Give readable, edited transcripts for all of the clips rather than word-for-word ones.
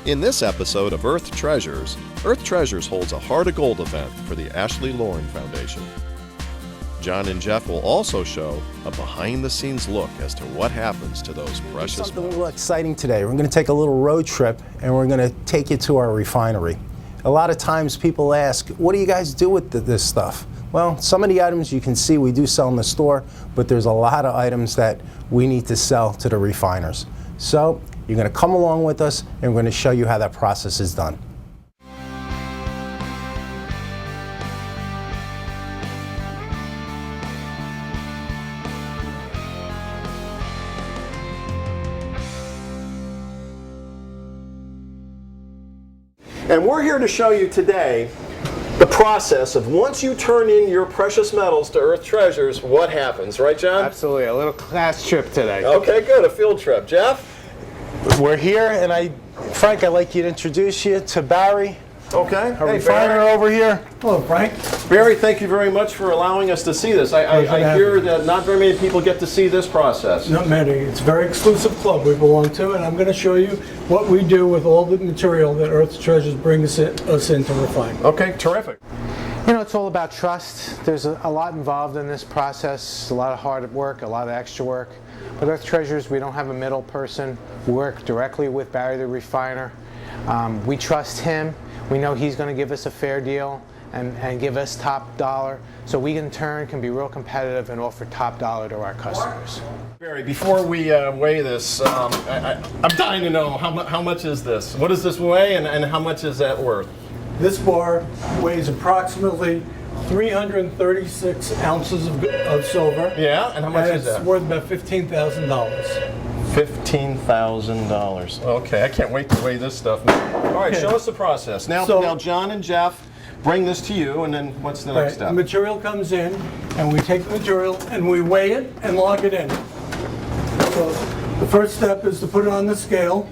In this episode of Earth Treasures holds a Heart of Gold event for the Ashley Lauren Foundation. John and Jeff will also show a behind-the-scenes look as to what happens to those precious Something a little exciting today. We're going to take a little road trip and we're going to take you to our refinery. A lot of times people ask, what do you guys do with this stuff? Well, some of the items you can see we do sell in the store, but there's a lot of items that we need to sell to the refiners. So you're going to come along with us and we're going to show you how that process is done. And we're here to show you today the process of once you turn in your precious metals to Earth Treasures, what happens, right, John? Absolutely, a little class trip today. Okay, good, a field trip. Jeff? We're here, and Frank, I'd like you to introduce you to Barry. Okay. Our refiner over here. Hello, Frank. Barry, thank you very much for allowing us to see this. I hear that not very many people get to see this process. Not many. It's a very exclusive club we belong to, and I'm going to show you what we do with all the material that Earth Treasures brings us in to refine. Okay, terrific. You know, it's all about trust. There's a lot involved in this process, a lot of hard work, a lot of extra work. But Earth Treasures, we don't have a middle person. We work directly with Barry the refiner. We trust him. We know he's going to give us a fair deal and give us top dollar, so we in turn can be real competitive and offer top dollar to our customers. Barry, before we weigh this, I'm dying to know how much is this? What does this weigh and how much is that worth? This bar weighs approximately 336 ounces of silver. Yeah, and how much is that? It's worth about $15,000. $15,000. Okay, I can't wait to weigh this stuff now. All right, show us the process. Now John and Jeff bring this to you, and then what's the next step? The material comes in, and we take the material and we weigh it and log it in. So the first step is to put it on the scale,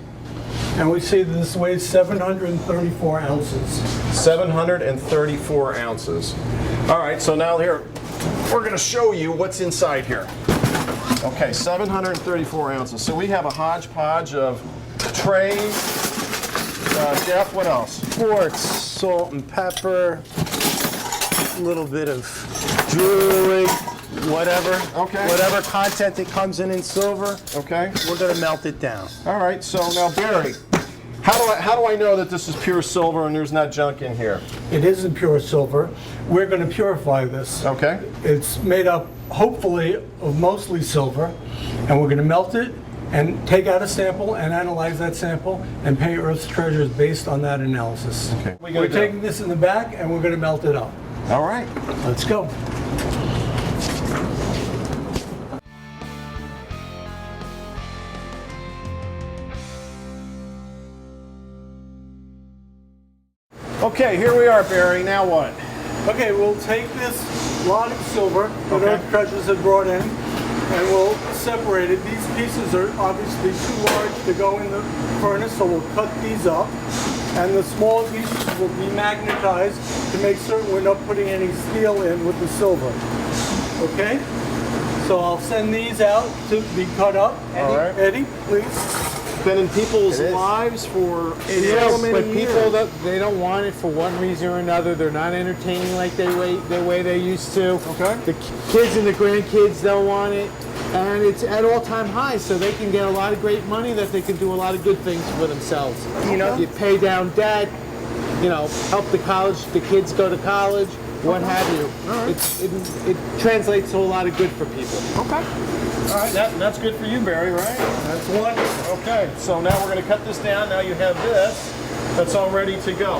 and we see that this weighs 734 ounces. 734 ounces. All right, so now here, we're going to show you what's inside here. Okay, 734 ounces. So we have a hodgepodge of trays. Jeff, what else? Quartz, salt and pepper, a little bit of jewelry, whatever. Okay. Whatever content that comes in silver. Okay. We're going to melt it down. All right. So now, Barry, how do I know that this is pure silver and there's not junk in here? It isn't pure silver. We're going to purify this. Okay. It's made up, hopefully, of mostly silver, and we're going to melt it and take out a sample and analyze that sample and pay Earth Treasures based on that analysis. Okay. We're taking this in the back and we're going to melt it up. All right. Let's go. Okay, here we are, Barry. Now what? Okay, we'll take this lot of silver that Earth Treasures had brought in, and we'll separate it. These pieces are obviously too large to go in the furnace, so we'll cut these up. And the smaller pieces will be magnetized to make certain we're not putting any steel in with the silver. Okay? So I'll send these out to be cut up. All right. Eddie, please. Been in people's lives for so many But years. people, they don't want it for one reason or another. They're not entertaining like the way they used to. Okay. The kids and the grandkids don't want it. And it's at all-time highs, so they can get a lot of great money that they can do a lot of good things for themselves. You know, you pay down debt, you know, help the kids go to college, what have you. Right. It translates to a lot of good for people. Okay. All right, that's good for you, Barry, right? That's one. Okay, so now we're going to cut this down. Now you have this that's all ready to go.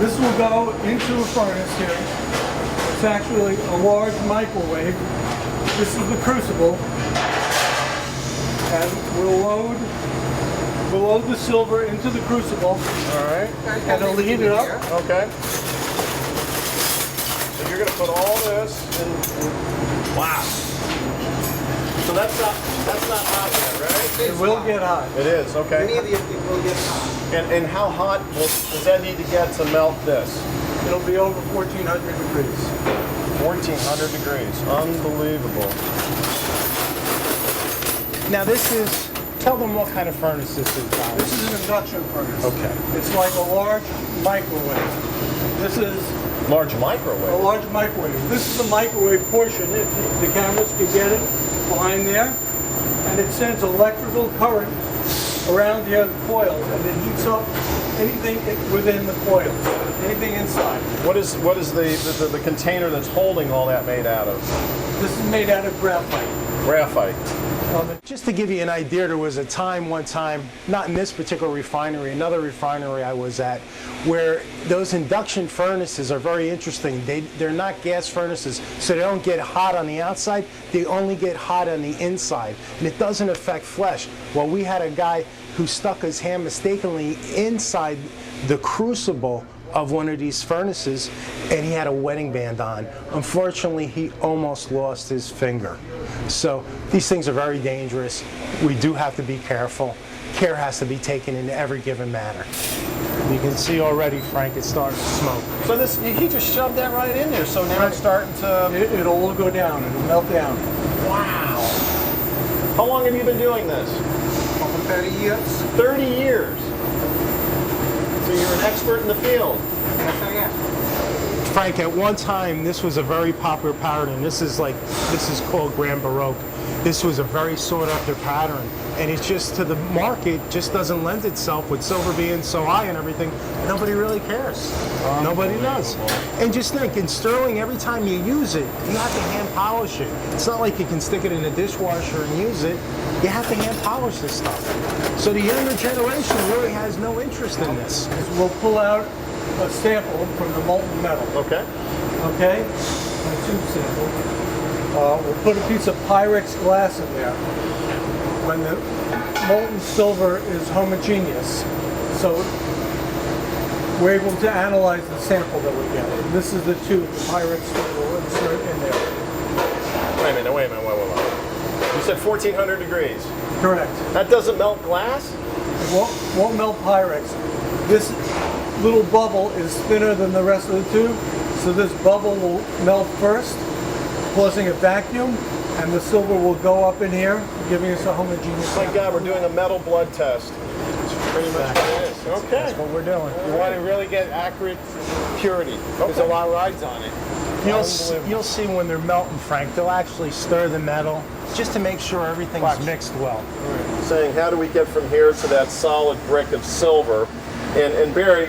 This will go into a furnace here. It's actually a large microwave. This is the crucible. And we'll load the silver into the crucible. All right. And it'll heat it up. Okay. So you're going to put all this in. Wow. So that's not hot yet, right? It will get hot. It is, okay. Any of the things will get hot. And how hot does that need to get to melt this? It'll be over 1,400 degrees. 1,400 degrees. Unbelievable. Now this is Tell them what kind of furnace this is, Don. This is an induction furnace. Okay. It's like a large microwave. This is Large a microwave. large microwave. This is the microwave portion. If the cameras can get it behind there. And it sends electrical current around the other coils, and it heats up anything within the coils, anything inside. What is the container that's holding all that made out of? This is made out of graphite. Graphite. Just to give you an idea, there was a time, one time, not in this particular refinery, another refinery I was at, where those induction furnaces are very interesting. They're not gas furnaces, so they don't get hot on the outside, they only get hot on the inside, and it doesn't affect flesh. Well, we had a guy who stuck his hand mistakenly inside the crucible of one of these furnaces, and he had a wedding band on. Unfortunately, he almost lost his finger. So these things are very dangerous. We do have to be careful. Care has to be taken in every given matter. You can see already, Frank, it's starting to smoke. So this, he just shoved that right in there. So now it's starting to. It'll all go down. It'll melt down. Wow. How long have you been doing this? Over 30 years. 30 years. So you're an expert in the field. Yes, I am. Frank, at one time, this was a very popular pattern. This is called Grand Baroque. This was a very sought after pattern. And it's just to the market, just doesn't lend itself with silver being so high and everything. Nobody really cares. Nobody does. And just think, in sterling, every time you use it, you have to hand polish it. It's not like you can stick it in a dishwasher and use it. You have to hand polish this stuff. So the younger generation really has no interest in this. We'll pull out a sample from the molten metal. Okay. Okay? A tube sample. We'll put a piece of Pyrex glass in there. When the molten silver is homogeneous, so we're able to analyze the sample that we get. And this is the tube the Pyrex will insert in there. Wait a minute. You said 1400 degrees. Correct. That doesn't melt glass? It won't melt Pyrex. This little bubble is thinner than the rest of the tube, so this bubble will melt first, causing a vacuum, and the silver will go up in here, giving us a homogeneous. My God, we're doing a metal blood test. That's pretty much what it is. Okay. That's what we're doing. You want to really get accurate purity. There's a lot of rides on it. You'll see when they're melting, Frank, they'll actually stir the metal just to make sure everything's mixed well. Saying, how do we get from here to that solid brick of silver? And Barry,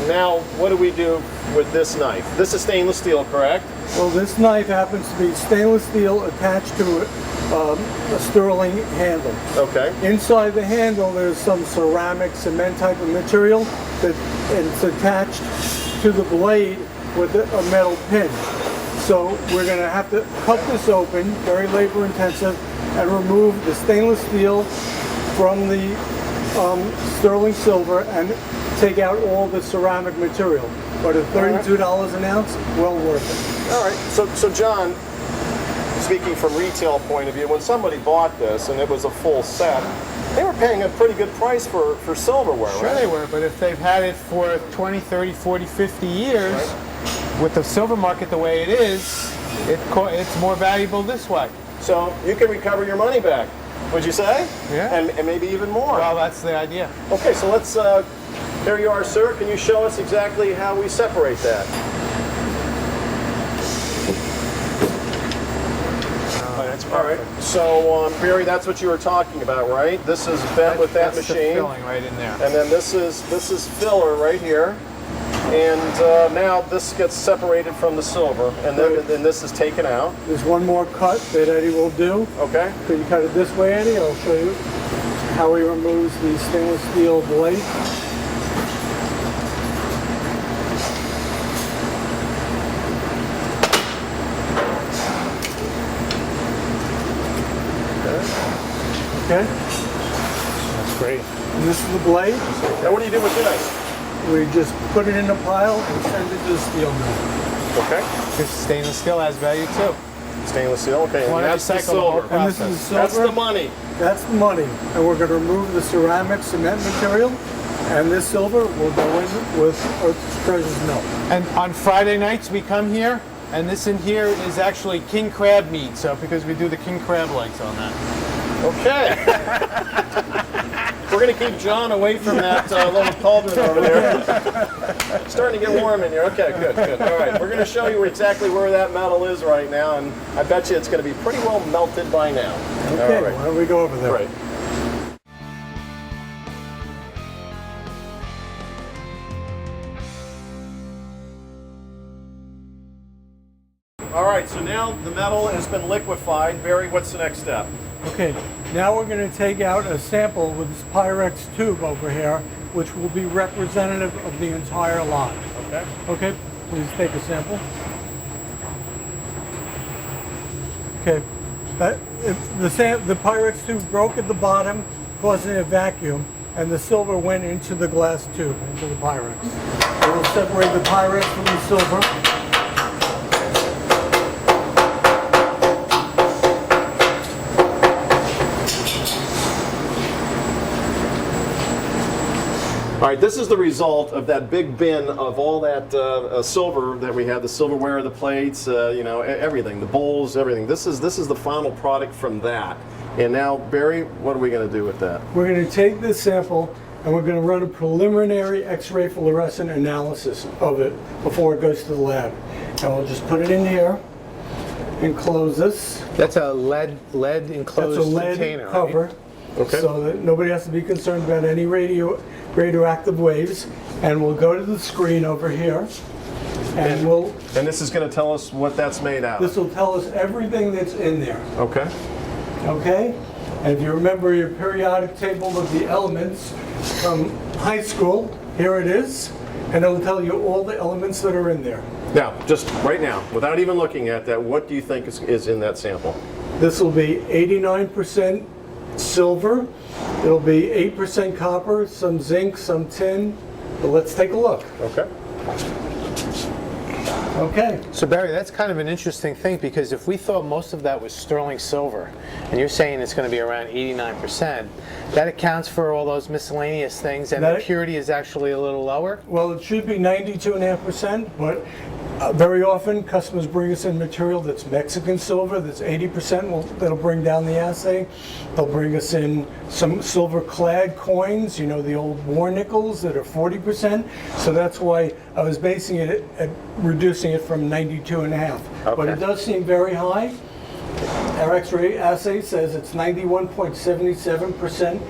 now what do we do with this knife? This is stainless steel, correct? Well, this knife happens to be stainless steel attached to a sterling handle. Okay. Inside the handle, there's some ceramic cement type of material that it's attached to the blade with a metal pin. So we're going to have to cut this open, very labor intensive, and remove the stainless steel from the sterling silver and take out all the ceramic material. But at $32 an ounce, well worth it. All right. So John, speaking from retail point of view, when somebody bought this and it was a full set, they were paying a pretty good price for silverware, Sure right? they were, but if they've had it for 20, 30, 40, 50 years, with the silver market the way it is, it's more valuable this way. So you can recover your money back, would you say? Yeah. And maybe even more. Well, that's the idea. Okay, so let's, there you are, sir. Can you show us exactly how we separate that? That's All right, so Barry, that's what you were talking about, right? This is bent with that that's machine. The filling right in there. And then this is filler right here. And now this gets separated from the silver, and then this is taken out. There's one more cut that Eddie will do. Okay. Could you cut it this way, Eddie? I'll show you how he removes the stainless steel blade. Okay. That's great. And this is the blade. Now what do you do with this? We just put it in a pile and send it to the steel mill. Okay. Because stainless steel has value too. Stainless steel. Okay. And Wanna that's the recycle the whole silver. And this is the silver. That's the money. That's the money. And we're going to remove the ceramic cement material, and this silver will go in with Earth Treasures Mill. And on Friday nights we come here, and this in here is actually king crab meat. So because we do the king crab legs on that. Okay. We're going to keep John away from that little cauldron over there. Starting to get warm in here. Okay, good, good. All right, we're going to show you exactly where that metal is right now, and I bet you it's going to be pretty well melted by now. Okay, All right. why don't we go over there? Right. All right, so now the metal has been liquefied. Barry, what's the next step? Okay, now we're going to take out a sample with this Pyrex tube over here, which will be representative of the entire lot. Okay. Okay, please take a sample. Okay, the Pyrex tube broke at the bottom, causing a vacuum, and the silver went into the glass tube, into the Pyrex. So we'll separate the Pyrex from the silver. All right, this is the result of that big bin of all that silver that we had, the silverware, the plates, you know, everything, the bowls, everything. This is the final product from that. And now, Barry, what are we going to do with that? We're going to take this sample and we're going to run a preliminary X-ray fluorescent analysis of it before it goes to the lab. And we'll just put it in here and close this. That's a lead enclosed That's a lead container, cover, right? Okay. so that nobody has to be concerned about any radioactive waves. And we'll go to the screen over here, and And this is going to tell us what that's made out this of. will tell us everything that's in there. Okay. Okay? And if you remember your periodic table of the elements from high school, here it is, and it'll tell you all the elements that are in there. Now, just right now, without even looking at that, what do you think is in that sample? This will be 89% silver, it'll be 8% copper, some zinc, some tin, but let's take a look. Okay. Okay. So Barry, that's kind of an interesting thing, because if we thought most of that was sterling silver, and you're saying it's going to be around 89%, that accounts for all those miscellaneous things, and the purity is actually a little lower? Well, it should be 92.5%, but very often customers bring us in material that's Mexican silver, that's 80%, that'll bring down the assay. They'll bring us in some silver-clad coins, you know, the old war nickels that are 40%. So that's why I was basing it at reducing it from 92.5. Okay. But it does seem very high. Our X-ray assay says it's 91.77%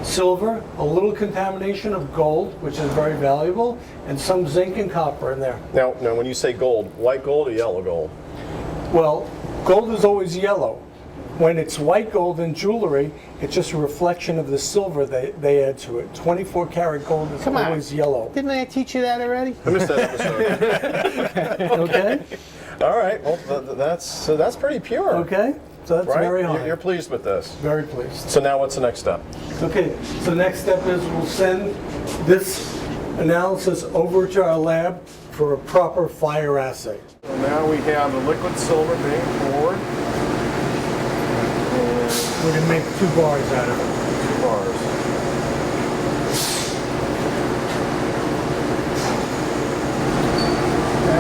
silver, a little contamination of gold, which is very valuable, and some zinc and copper in there. Now, when you say gold, white gold or yellow gold? Well, gold is always yellow. When it's white gold in jewelry, it's just a reflection of the silver they add to it. 24 karat gold is always yellow. Didn't I teach you that already? I missed that episode. Okay? All right. Well, that's pretty pure. Okay? So that's Right? very high. You're pleased with this. Very pleased. So now what's the next step? Okay, so the next step is we'll send this analysis over to our lab for a proper fire assay. So now we have the liquid silver being poured. We're going to make 2 bars out of it. 2 bars.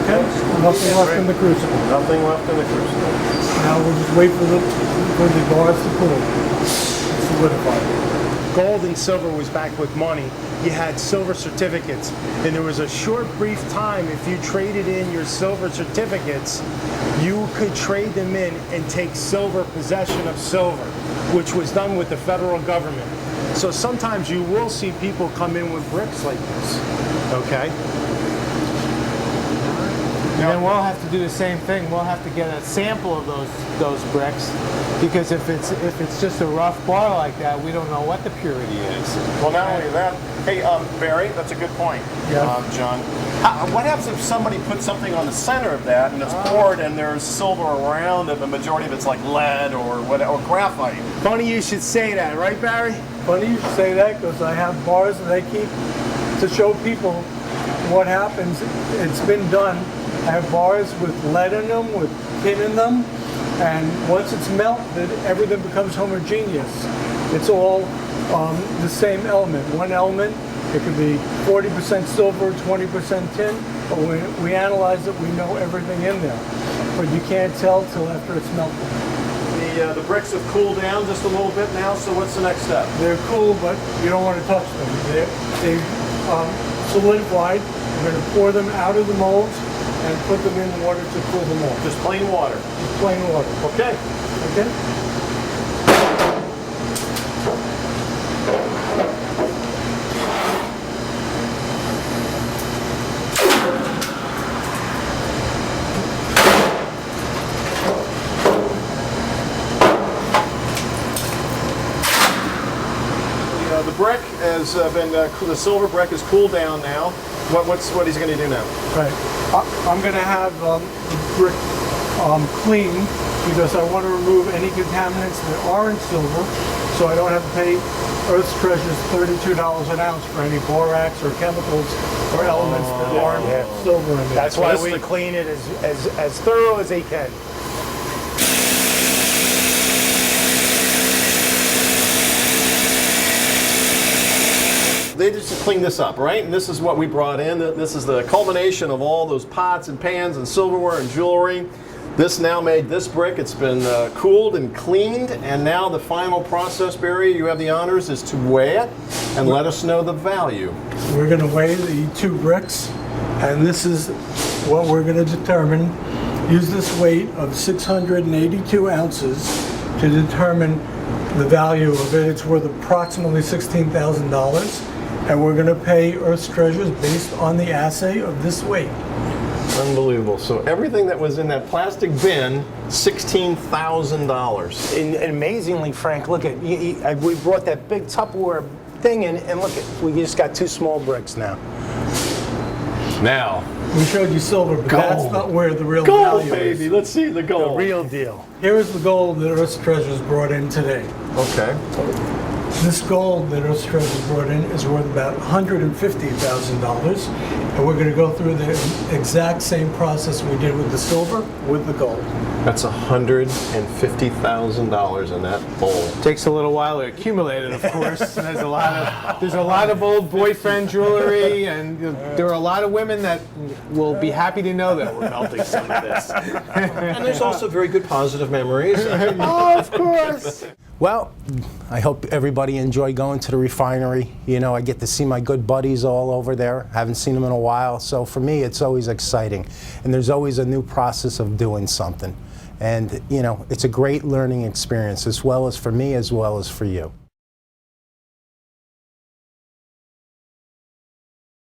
Okay? Nothing left in the crucible. Nothing left in the crucible. Now we'll just wait for the bars to cool. Solidify. Gold and silver was back with money. You had silver certificates, and there was a short, brief time, if you traded in your silver certificates, you could trade them in and take silver, possession of silver, which was done with the federal government. So sometimes you will see people come in with bricks like this, okay? And then we'll have to do the same thing. We'll have to get a sample of those bricks, because if it's just a rough bar like that, we don't know what the purity is. Well, not only that, hey, Barry, that's a good point, John. What happens if somebody puts something on the center of that and it's poured and there's silver around it, the majority of it's like lead or graphite? Funny you should say that, right, Barry? Funny you should say that, because I have bars that I keep to show people what happens. It's been done. I have bars with lead in them, with tin in them, and once it's melted, everything becomes homogeneous. It's all the same element. One element, it could be 40% silver, 20% tin, but when we analyze it, we know everything in there. But you can't tell till after it's melted. the bricks have cooled down just a little bit now, so what's the next step? They're cool, but you don't want to touch them. They've solidified. We're going to pour them out of the molds and put them in water to cool them off. Just plain water. Just plain water. Okay. Okay? The brick has been, the silver brick is cooled down now. What he's going to do now? Right. I'm going to have the brick cleaned because I want to remove any contaminants that are in silver, so I don't have to pay Earth's Treasures $32 an ounce for any borax or chemicals or elements that aren't silver in there. That's why we clean it as thorough as they can. They just clean this up, right? And this is what we brought in. This is the culmination of all those pots and pans and silverware and jewelry. This now made this brick. It's been cooled and cleaned, and now the final process, Barry, you have the honors, is to weigh it and let us know the value. We're going to weigh the two bricks, and this is what we're going to determine. Use this weight of 682 ounces to determine the value of it. It's worth approximately $16,000, and we're going to pay Earth's Treasures based on the assay of this weight. Unbelievable. So everything that was in that plastic bin, $16,000. And amazingly, Frank, look at, we brought that big Tupperware thing in, and look at, we just got two small bricks now. Now, We showed you silver, but Gold. that's not where the real gold, value baby. is. Let's see the gold. The real deal. Here is the gold that Earth's Treasures brought in today. Okay. This gold that Earth's Treasures brought in is worth about $150,000, and we're going to go through the exact same process we did with the silver with the gold. That's $150,000 in that bowl. Takes a little while to accumulate it, of course. There's a lot of old boyfriend jewelry, and there are a lot of women that will be happy to know that we're melting some of this. And there's also very good positive memories. Oh, of course. Well, I hope everybody enjoyed going to the refinery. You know, I get to see my good buddies all over there. Haven't seen them in a while, so for me it's always exciting. And there's always a new process of doing something. And, you know, it's a great learning experience, as well as for me, as well as for you.